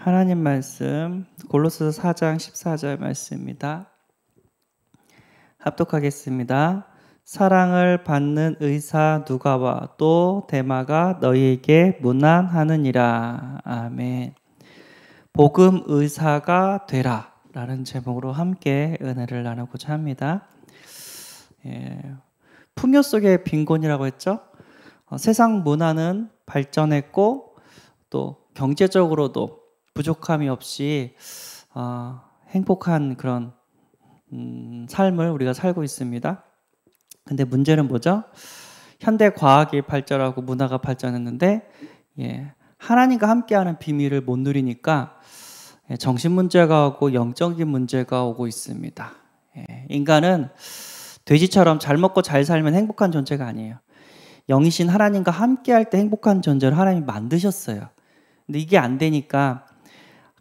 하나님 말씀 골로새서 4장 14절 말씀입니다. 합독하겠습니다. 사랑을 받는 의사 누가와 또 데마가 너희에게 문안하느니라. 아멘. 복음 의사가 되라 라는 제목으로 함께 은혜를 나누고자 합니다. 풍요 속의 빈곤이라고 했죠. 세상 문화는 발전했고 또 경제적으로도 부족함이 없이 행복한 그런 삶을 우리가 살고 있습니다. 근데 문제는 뭐죠? 현대 과학이 발전하고 문화가 발전했는데 하나님과 함께하는 비밀을 못 누리니까 정신 문제가 오고 영적인 문제가 오고 있습니다. 인간은 돼지처럼 잘 먹고 잘 살면 행복한 존재가 아니에요. 영이신 하나님과 함께할 때 행복한 존재를 하나님이 만드셨어요. 근데 이게 안 되니까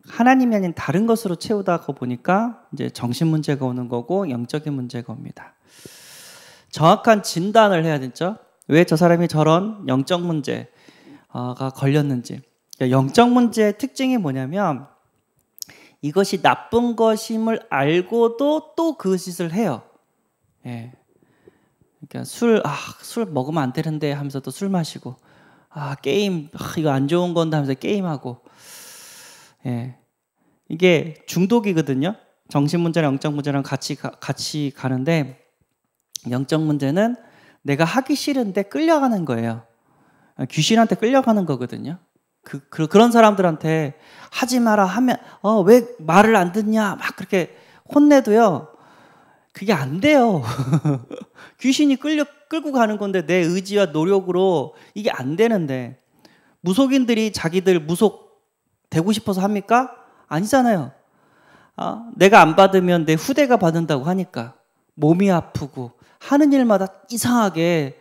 하나님이 아닌 다른 것으로 채우다가 보니까 이제 정신 문제가 오는 거고 영적인 문제가 옵니다. 정확한 진단을 해야 되죠. 왜 저 사람이 저런 영적 문제가 걸렸는지. 그러니까 영적 문제의 특징이 뭐냐면 이것이 나쁜 것임을 알고도 또 그 짓을 해요. 그러니까 술 먹으면 안 되는데 하면서 또 술 마시고, 게임, 이거 안 좋은 건데 하면서 게임하고, 이게 중독이거든요. 정신 문제랑 영적 문제랑 같이 가는데, 영적 문제는 내가 하기 싫은데 끌려가는 거예요. 귀신한테 끌려가는 거거든요. 그런 사람들한테 하지 마라 하면, 왜 말을 안 듣냐, 막 그렇게 혼내도요, 그게 안 돼요. 귀신이 끌고 가는 건데 내 의지와 노력으로 이게 안 되는데, 무속인들이 자기들 무속 되고 싶어서 합니까? 아니잖아요. 내가 안 받으면 내 후대가 받는다고 하니까 몸이 아프고 하는 일마다 이상하게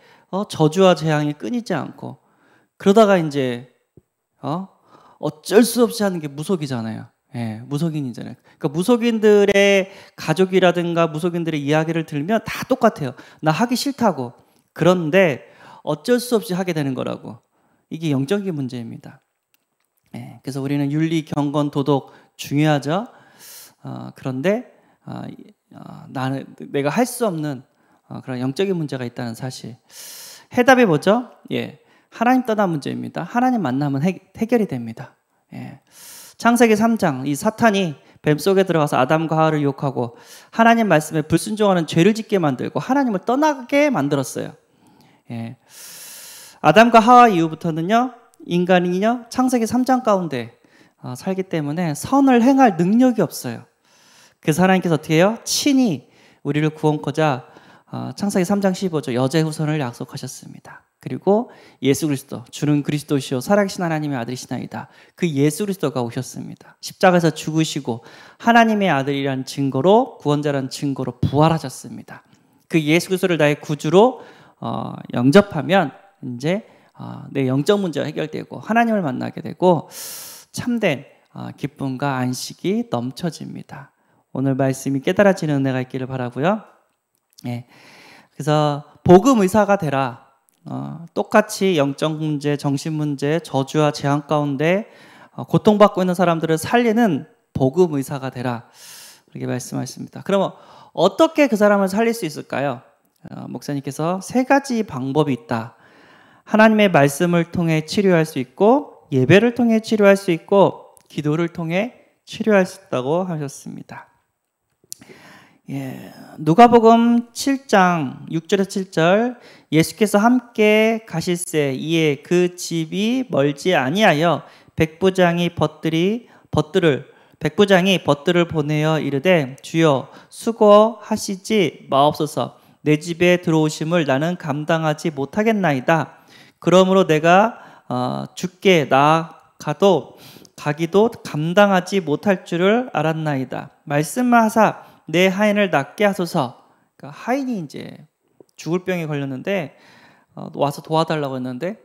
저주와 재앙이 끊이지 않고, 그러다가 이제 어쩔 수 없이 하는 게 무속이잖아요. 무속인이잖아요. 그러니까 무속인들의 가족이라든가 무속인들의 이야기를 들으면 다 똑같아요. 나 하기 싫다고. 그런데 어쩔 수 없이 하게 되는 거라고. 이게 영적인 문제입니다. 그래서 우리는 윤리, 경건, 도덕 중요하죠. 그런데 내가 할 수 없는 그런 영적인 문제가 있다는 사실. 해답이 뭐죠? 하나님 떠난 문제입니다. 하나님 만나면 해결이 됩니다. 창세기 3장, 이 사탄이 뱀 속에 들어가서 아담과 하와를 유혹하고 하나님 말씀에 불순종하는 죄를 짓게 만들고 하나님을 떠나게 만들었어요. 아담과 하와 이후부터는요, 인간이요 창세기 3장 가운데 살기 때문에 선을 행할 능력이 없어요. 그래서 하나님께서 어떻게 해요? 친히 우리를 구원코자 창세기 3장 15절 여자의 후손을 약속하셨습니다. 그리고 예수 그리스도, 주는 그리스도시요 살아계신 하나님의 아들이시나이다. 그 예수 그리스도가 오셨습니다. 십자가에서 죽으시고 하나님의 아들이란 증거로, 구원자란 증거로 부활하셨습니다. 그 예수 그리스도를 나의 구주로 영접하면 이제 내 영적 문제가 해결되고 하나님을 만나게 되고 참된 기쁨과 안식이 넘쳐집니다. 오늘 말씀이 깨달아지는 은혜가 있기를 바라고요. 그래서 복음 의사가 되라. 똑같이 영적 문제, 정신 문제, 저주와 재앙 가운데 고통받고 있는 사람들을 살리는 복음 의사가 되라. 그렇게 말씀하십니다. 그러면 어떻게 그 사람을 살릴 수 있을까요? 목사님께서 3가지 방법이 있다. 하나님의 말씀을 통해 치료할 수 있고, 예배를 통해 치료할 수 있고, 기도를 통해 치료할 수 있다고 하셨습니다. 누가복음 7장 6절에서 7절 예수께서 함께 가실새 이에 그 집이 멀지 아니하여 백부장이 벗들을 보내어 이르되 주여 수고하시지 마옵소서. 내 집에 들어오심을 나는 감당하지 못하겠나이다. 그러므로 내가 주께 가기도 감당하지 못할 줄을 알았나이다. 말씀만 하사 내 하인을 낫게 하소서. 그러니까 하인이 이제 죽을 병에 걸렸는데 와서 도와달라고 했는데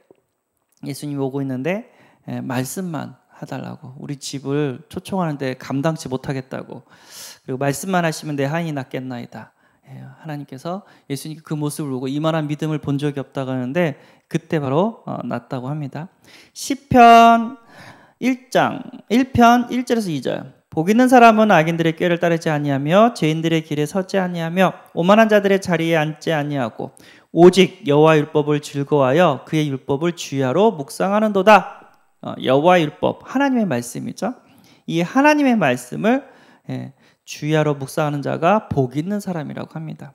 예수님이 오고 있는데 말씀만 해달라고, 우리 집을 초청하는데 감당치 못하겠다고, 그리고 말씀만 하시면 내 하인이 낫겠나이다. 하나님께서 예수님 그 모습을 보고 이만한 믿음을 본 적이 없다고 하는데 그때 바로 낫다고 합니다. 시편 1장 1편 1절에서 2절. 복 있는 사람은 악인들의 꾀를 따르지 아니하며 죄인들의 길에 서지 아니하며 오만한 자들의 자리에 앉지 아니하고 오직 여호와 율법을 즐거워하여 그의 율법을 주야로 묵상하는도다. 여호와 율법, 하나님의 말씀이죠. 이 하나님의 말씀을 주야로 묵상하는 자가 복 있는 사람이라고 합니다.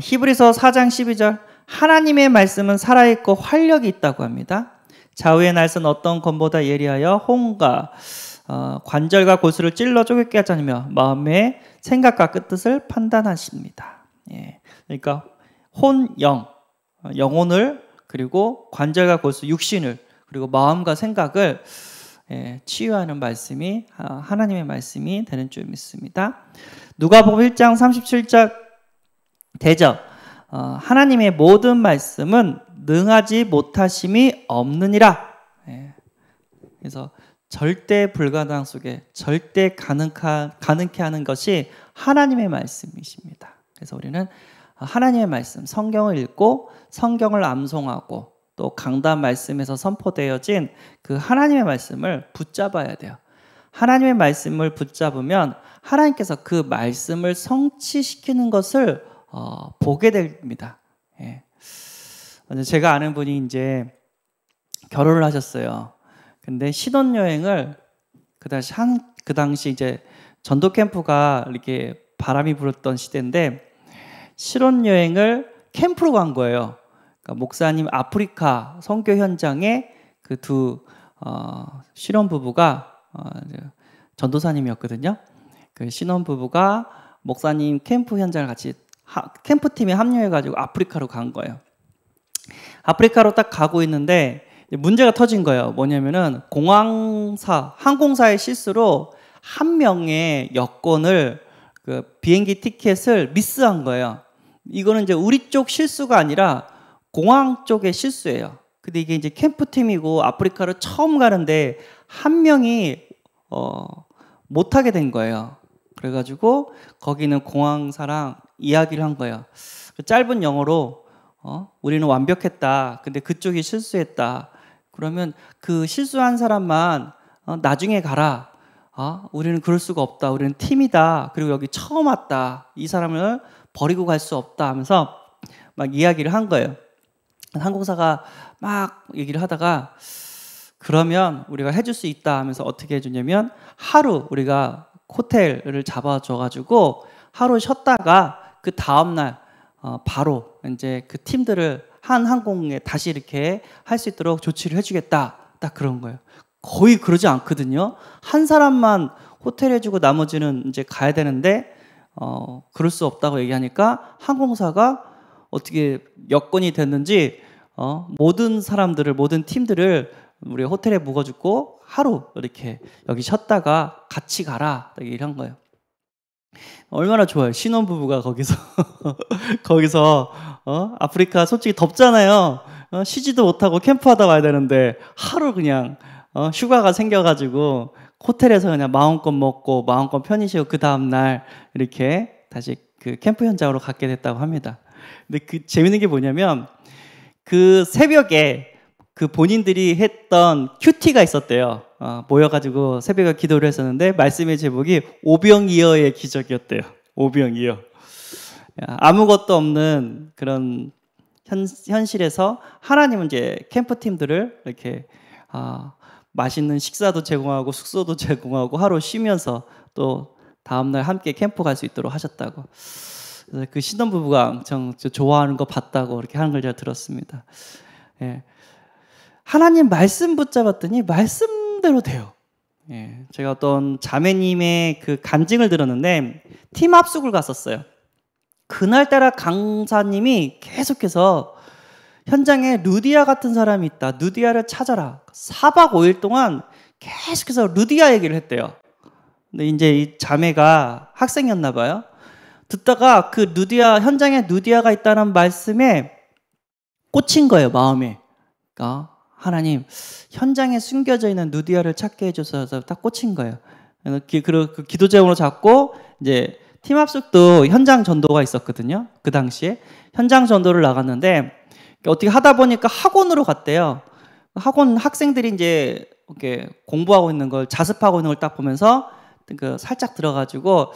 히브리서 4장 12절. 하나님의 말씀은 살아있고 활력이 있다고 합니다. 좌우의 날선 어떤 검보다 예리하여 혼과 관절과 골수를 찔러 쪼갰게 하지 않으며 마음의 생각과 끝뜻을 판단하십니다. 그러니까 혼, 영혼을 그리고 관절과 골수, 육신을 그리고 마음과 생각을 치유하는 말씀이 하나님의 말씀이 되는 줄 믿습니다. 누가복음 1장 37절 대저. 하나님의 모든 말씀은 능하지 못하심이 없느니라. 그래서 절대 불가능 속에 절대 가능케 하는 것이 하나님의 말씀이십니다. 그래서 우리는 하나님의 말씀, 성경을 읽고 성경을 암송하고 또 강단 말씀에서 선포되어진 그 하나님의 말씀을 붙잡아야 돼요. 하나님의 말씀을 붙잡으면 하나님께서 그 말씀을 성취시키는 것을 보게 됩니다. 제가 아는 분이 이제 결혼을 하셨어요. 근데 신혼여행을 그 당시 이제 전도 캠프가 이렇게 바람이 불었던 시대인데 신혼여행을 캠프로 간 거예요. 그러니까 목사님 아프리카 선교 현장에 그 두 신혼부부가 전도사님이었거든요. 그 신혼부부가 목사님 캠프 현장을 같이 캠프팀에 합류해가지고 아프리카로 간 거예요. 아프리카로 딱 가고 있는데 문제가 터진 거예요. 뭐냐면은 항공사의 실수로 한 명의 여권을 그 비행기 티켓을 미스한 거예요. 이거는 이제 우리 쪽 실수가 아니라 공항 쪽의 실수예요. 근데 이게 이제 캠프팀이고 아프리카를 처음 가는데 한 명이 못 하게 된 거예요. 그래가지고 거기는 공항사랑 이야기를 한 거예요. 짧은 영어로 우리는 완벽했다. 근데 그쪽이 실수했다. 그러면 그 실수한 사람만 나중에 가라. 우리는 그럴 수가 없다. 우리는 팀이다. 그리고 여기 처음 왔다. 이 사람을 버리고 갈 수 없다 하면서 막 이야기를 한 거예요. 항공사가 막 얘기를 하다가 그러면 우리가 해줄 수 있다 하면서 어떻게 해주냐면 하루 우리가 호텔을 잡아줘가지고 하루 쉬었다가 그 다음날 바로 이제 그 팀들을 한 항공에 다시 이렇게 할 수 있도록 조치를 해주겠다. 딱 그런 거예요. 거의 그러지 않거든요. 한 사람만 호텔 해주고 나머지는 이제 가야 되는데 그럴 수 없다고 얘기하니까 항공사가 어떻게 여건이 됐는지 모든 사람들을 모든 팀들을 우리 호텔에 묵어주고 하루 이렇게 여기 쉬었다가 같이 가라 얘기를 한 거예요. 얼마나 좋아요. 신혼부부가 거기서 아프리카 솔직히 덥잖아요. 쉬지도 못하고 캠프하다 와야 되는데 하루 그냥 휴가가 생겨가지고 호텔에서 그냥 마음껏 먹고 마음껏 편히 쉬고 그 다음날 이렇게 다시 그 캠프 현장으로 갔게 됐다고 합니다. 근데 그 재밌는 게 뭐냐면 그 새벽에 그 본인들이 했던 큐티가 있었대요. 모여가지고 새벽에 기도를 했었는데 말씀의 제목이 오병이어의 기적이었대요. 오병이어. 아무것도 없는 그런 현실에서 하나님은 이제 캠프팀들을 이렇게 맛있는 식사도 제공하고 숙소도 제공하고 하루 쉬면서 또 다음날 함께 캠프 갈 수 있도록 하셨다고. 그래서 그 신혼부부가 엄청 좋아하는 거 봤다고 이렇게 하는 걸 제가 들었습니다. 예. 하나님 말씀 붙잡았더니 말씀대로 돼요. 예. 제가 어떤 자매님의 그 간증을 들었는데 팀 합숙을 갔었어요. 그날따라 강사님이 계속해서 현장에 루디아 같은 사람이 있다. 루디아를 찾아라. 4박 5일 동안 계속해서 루디아 얘기를 했대요. 근데 이제 이 자매가 학생이었나 봐요. 듣다가 그 루디아, 현장에 루디아가 있다는 말씀에 꽂힌 거예요, 마음에. 그러니까 하나님, 현장에 숨겨져 있는 루디아를 찾게 해줘서 딱 꽂힌 거예요. 그 기도 제목으로 잡고 이제 팀 합숙도 현장 전도가 있었거든요. 그 당시에 현장 전도를 나갔는데 어떻게 하다 보니까 학원으로 갔대요. 학원 학생들이 이제 이렇게 공부하고 있는 걸, 자습하고 있는 걸 딱 보면서 그 살짝 들어가지고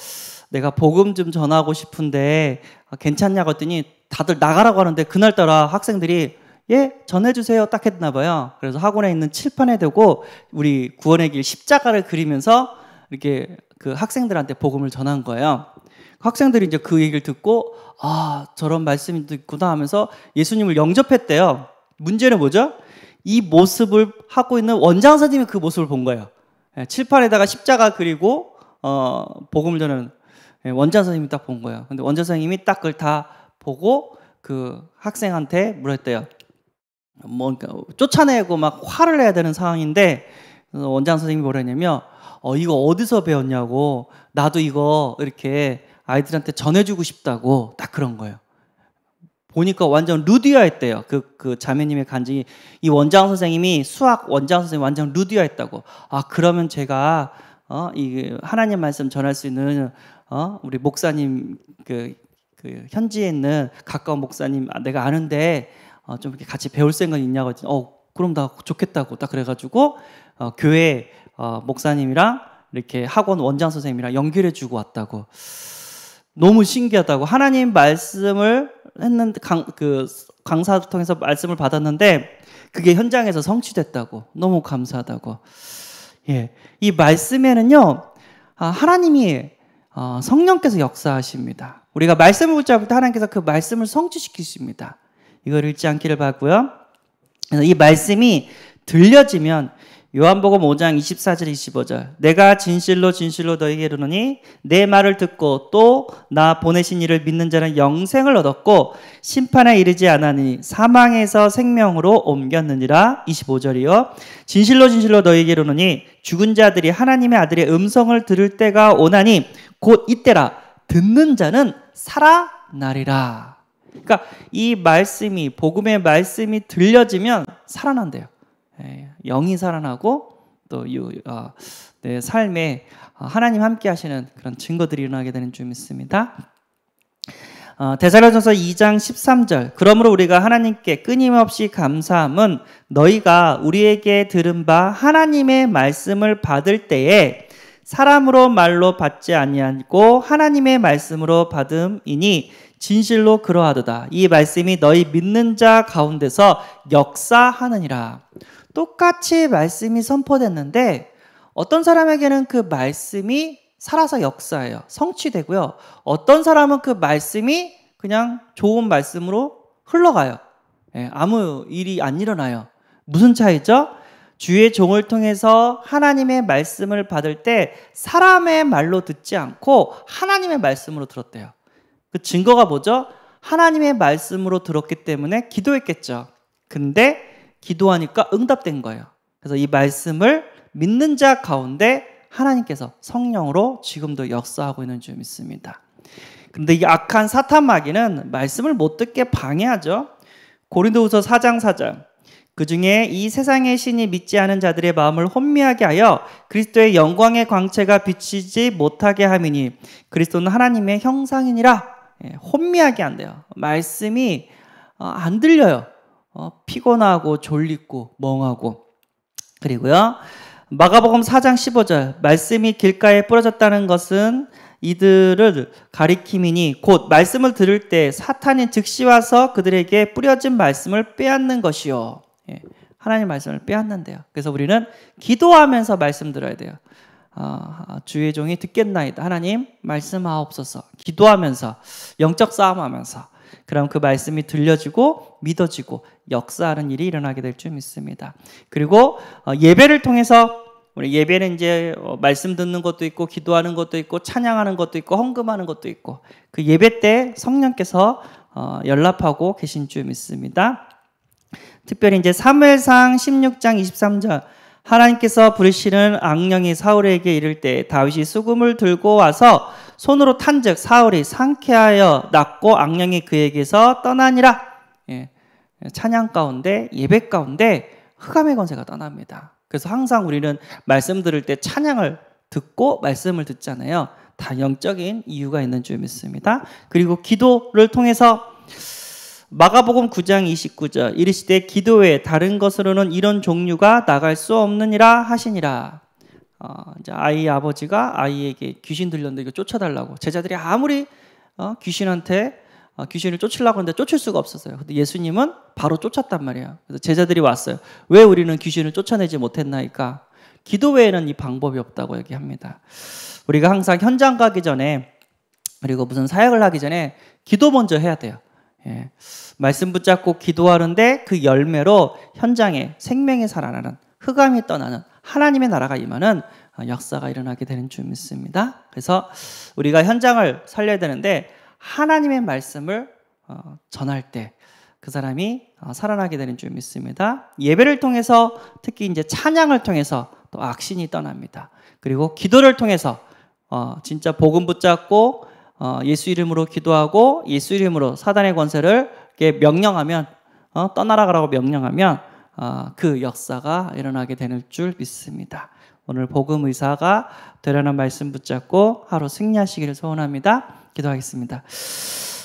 내가 복음 좀 전하고 싶은데 괜찮냐고 했더니 다들 나가라고 하는데 그날따라 학생들이 예, 전해주세요 딱 했나 봐요. 그래서 학원에 있는 칠판에 대고 우리 구원의 길 십자가를 그리면서 이렇게 그 학생들한테 복음을 전한 거예요. 학생들이 이제 그 얘기를 듣고 아, 저런 말씀이 있구나 하면서 예수님을 영접했대요. 문제는 뭐죠? 이 모습을 하고 있는 원장 선생님이 그 모습을 본 거예요. 칠판에다가 십자가 그리고 복음을 전하는 원장 선생님이 딱 본 거예요. 근데 원장 선생님이 딱 그걸 다 보고 그 학생한테 뭐라 했대요? 뭐 쫓아내고 막 화를 내야 되는 상황인데 원장 선생님이 뭐라 했냐면 이거 어디서 배웠냐고, 나도 이거 이렇게 아이들한테 전해주고 싶다고, 딱 그런 거예요. 보니까 완전 루디아했대요. 그 자매님의 간증이, 이 원장 선생님이 수학 원장 선생님 완전 루디아했다고. 아, 그러면 제가 이 하나님 말씀 전할 수 있는 우리 목사님 그 현지에 있는 가까운 목사님 내가 아는데 좀 이렇게 같이 배울 생각이 있냐고 했더니 그럼 나 좋겠다고 딱 그래가지고 교회 목사님이랑 이렇게 학원 원장 선생님이랑 연결해주고 왔다고. 너무 신기하다고. 하나님 말씀을 했는데 강사를 통해서 말씀을 받았는데 그게 현장에서 성취됐다고. 너무 감사하다고. 예, 이 말씀에는요 하나님이 성령께서 역사하십니다. 우리가 말씀을 붙잡을 때 하나님께서 그 말씀을 성취시키십니다. 이걸 읽지 않기를 바라고요. 그래서 이 말씀이 들려지면 요한복음 5장 24절 25절 내가 진실로 진실로 너희에게 이르노니 내 말을 듣고 또 나 보내신 이를 믿는 자는 영생을 얻었고 심판에 이르지 않으니 사망에서 생명으로 옮겼느니라. 25절이요. 진실로 진실로 너희에게 이르노니 죽은 자들이 하나님의 아들의 음성을 들을 때가 오나니 곧 이때라. 듣는 자는 살아나리라. 그러니까 이 말씀이, 복음의 말씀이 들려지면 살아난대요. 영이 살아나고 또 내 삶에 하나님 함께 하시는 그런 증거들이 일어나게 되는 줄 믿습니다. 데살로니가서 2장 13절 그러므로 우리가 하나님께 끊임없이 감사함은 너희가 우리에게 들은 바 하나님의 말씀을 받을 때에 사람으로 말로 받지 아니하고 하나님의 말씀으로 받음이니 진실로 그러하도다. 이 말씀이 너희 믿는 자 가운데서 역사하느니라. 똑같이 말씀이 선포됐는데 어떤 사람에게는 그 말씀이 살아서 역사해요. 성취되고요. 어떤 사람은 그 말씀이 그냥 좋은 말씀으로 흘러가요. 아무 일이 안 일어나요. 무슨 차이죠? 주의 종을 통해서 하나님의 말씀을 받을 때 사람의 말로 듣지 않고 하나님의 말씀으로 들었대요. 그 증거가 뭐죠? 하나님의 말씀으로 들었기 때문에 기도했겠죠. 근데 기도하니까 응답된 거예요. 그래서 이 말씀을 믿는 자 가운데 하나님께서 성령으로 지금도 역사하고 있는 줄 믿습니다. 근데 이 악한 사탄 마귀는 말씀을 못 듣게 방해하죠. 고린도후서 4장 4절 그 중에 이 세상의 신이 믿지 않은 자들의 마음을 혼미하게 하여 그리스도의 영광의 광채가 비치지 못하게 함이니 그리스도는 하나님의 형상이니라. 혼미하게 한대요. 말씀이 안 들려요. 피곤하고 졸리고 멍하고. 그리고요 마가복음 4장 15절 말씀이 길가에 뿌려졌다는 것은 이들을 가리킴이니 곧 말씀을 들을 때 사탄이 즉시 와서 그들에게 뿌려진 말씀을 빼앗는 것이요. 하나님 말씀을 빼앗는데요. 그래서 우리는 기도하면서 말씀 들어야 돼요. 주의 종이 듣겠나이다. 하나님 말씀하옵소서. 기도하면서 영적 싸움하면서 그럼 그 말씀이 들려지고 믿어지고 역사하는 일이 일어나게 될 줄 믿습니다. 그리고 예배를 통해서 우리 예배는 이제 말씀 듣는 것도 있고 기도하는 것도 있고 찬양하는 것도 있고 헌금하는 것도 있고 그 예배 때 성령께서 연락하고 계신 줄 믿습니다. 특별히 이제 사무엘상 16장 23절 하나님께서 부르시는 악령이 사울에게 이를 때 다윗이 수금을 들고 와서 손으로 탄즉 사울이 상쾌하여 낫고 악령이 그에게서 떠나니라. 찬양 가운데 예배 가운데 흑암의 권세가 떠납니다. 그래서 항상 우리는 말씀 들을 때 찬양을 듣고 말씀을 듣잖아요. 다 영적인 이유가 있는 줄 믿습니다. 그리고 기도를 통해서 마가복음 9장 29절 이르시되 기도 외에 다른 것으로는 이런 종류가 나갈 수 없느니라 하시니라. 이제 아이 아버지가 아이에게 귀신 들렸는데 이거 쫓아달라고 제자들이 아무리 귀신한테 귀신을 쫓으려고 하는데 쫓을 수가 없었어요. 근데 예수님은 바로 쫓았단 말이에요. 그래서 제자들이 왔어요. 왜 우리는 귀신을 쫓아내지 못했나이까? 기도 외에는 이 방법이 없다고 얘기합니다. 우리가 항상 현장 가기 전에 그리고 무슨 사역을 하기 전에 기도 먼저 해야 돼요. 예. 말씀 붙잡고 기도하는데 그 열매로 현장에 생명이 살아나는 흑암이 떠나는 하나님의 나라가 임하는 역사가 일어나게 되는 줄 믿습니다. 그래서 우리가 현장을 살려야 되는데 하나님의 말씀을 전할 때 그 사람이 살아나게 되는 줄 믿습니다. 예배를 통해서 특히 이제 찬양을 통해서 또 악신이 떠납니다. 그리고 기도를 통해서 진짜 복음 붙잡고 예수 이름으로 기도하고 예수 이름으로 사단의 권세를 명령하면 떠나라 가라고 명령하면 그 역사가 일어나게 되는 줄 믿습니다. 오늘 복음 의사가 되려는 말씀 붙잡고 하루 승리하시기를 소원합니다. 기도하겠습니다.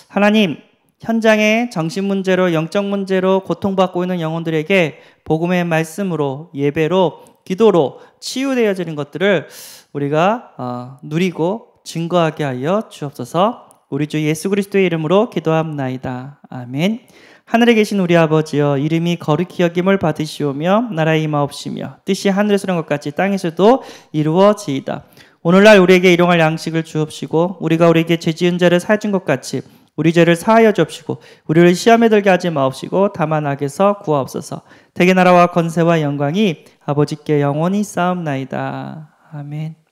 하나님, 현장에 정신 문제로 영적 문제로 고통받고 있는 영혼들에게 복음의 말씀으로 예배로 기도로 치유되어지는 것들을 우리가 누리고 증거하게 하여 주옵소서. 우리 주 예수 그리스도의 이름으로 기도합나이다. 아멘. 하늘에 계신 우리 아버지여, 이름이 거룩히 여김을 받으시오며 나라의 임하옵시며 뜻이 하늘에서 이룬 것 같이 땅에서도 이루어지이다. 오늘날 우리에게 일용할 양식을 주옵시고 우리가 우리에게 죄 지은 자를 사해 준 것 같이 우리 죄를 사하여 주옵시고 우리를 시험에 들게 하지 마옵시고 다만 악에서 구하옵소서. 대개 나라와 권세와 영광이 아버지께 영원히 쌓옵나이다. 아멘.